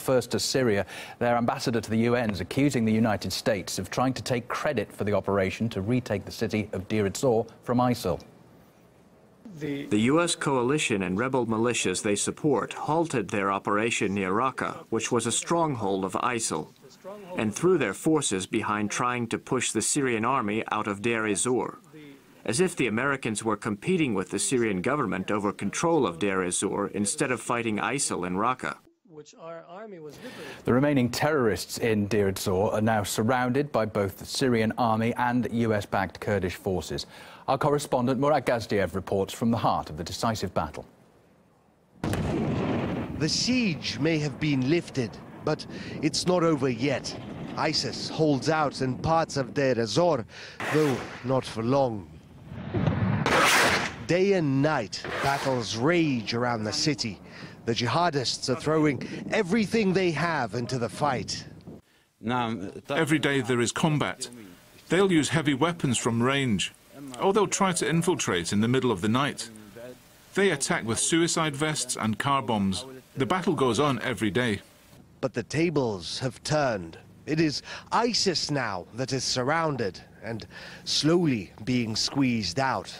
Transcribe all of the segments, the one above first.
First to Syria, their ambassador to the UN is accusing the United States of trying to take credit for the operation to retake the city of Deir ez-Zor from ISIL. The U.S. coalition and rebel militias they support halted their operation near Raqqa, which was a stronghold of ISIL, and threw their forces behind trying to push the Syrian army out of Deir ez-Zor, as if the Americans were competing with the Syrian government over control of Deir ez-Zor instead of fighting ISIL in Raqqa. The remaining terrorists in Deir ez-Zor are now surrounded by both the Syrian army and US-backed Kurdish forces. Our correspondent Murad Gazdiev reports from the heart of the decisive battle. The siege may have been lifted, but it's not over yet. ISIS holds out in parts of Deir ez-Zor, though not for long. Day and night, battles rage around the city. The jihadists are throwing everything they have into the fight. Every day there is combat. They'll use heavy weapons from range, or they'll try to infiltrate in the middle of the night. They attack with suicide vests and car bombs. The battle goes on every day. But the tables have turned. It is ISIS now that is surrounded and slowly being squeezed out.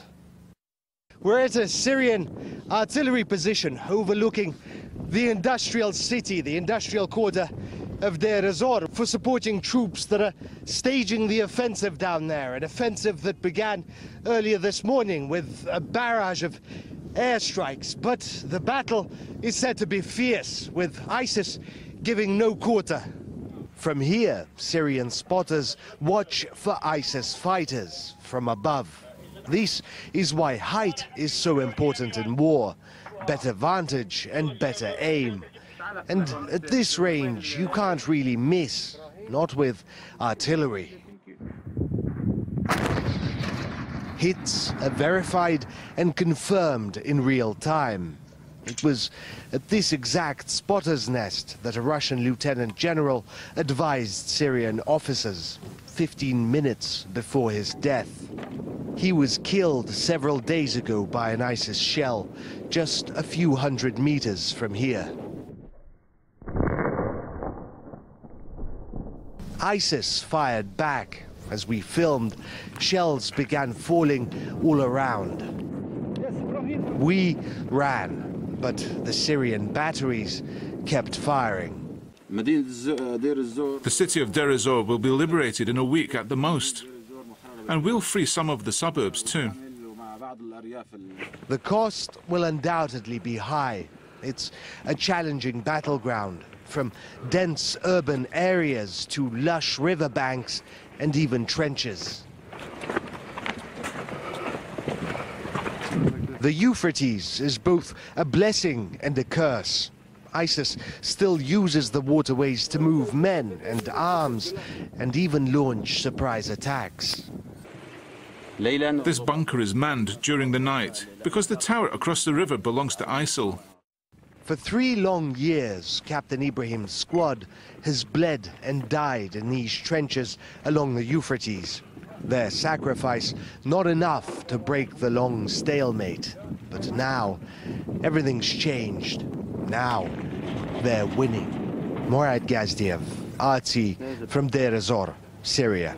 We're at a Syrian artillery position overlooking the industrial city, the industrial quarter of Deir ez-Zor, for supporting troops that are staging the offensive down there, an offensive that began earlier this morning with a barrage of airstrikes. But the battle is said to be fierce, with ISIS giving no quarter. From here, Syrian spotters watch for ISIS fighters from above. This is why height is so important in war. Better vantage and better aim. And at this range, you can't really miss, not with artillery. Hits are verified and confirmed in real time. It was at this exact spotter's nest that a Russian lieutenant general advised Syrian officers 15 minutes before his death. He was killed several days ago by an ISIS shell, just a few hundred meters from here. ISIS fired back. As we filmed, shells began falling all around. We ran, but the Syrian batteries kept firing. The city of Deir ez-Zor will be liberated in a week at the most. And we'll free some of the suburbs too. The cost will undoubtedly be high. It's a challenging battleground, from dense urban areas to lush riverbanks and even trenches. The Euphrates is both a blessing and a curse. ISIS still uses the waterways to move men and arms and even launch surprise attacks. This bunker is manned during the night because the tower across the river belongs to ISIL. For 3 long years, Captain Ibrahim's squad has bled and died in these trenches along the Euphrates. Their sacrifice not enough to break the long stalemate. But now, everything's changed. Now, they're winning. Murad Gazdiev, RT from Deir ez-Zor, Syria.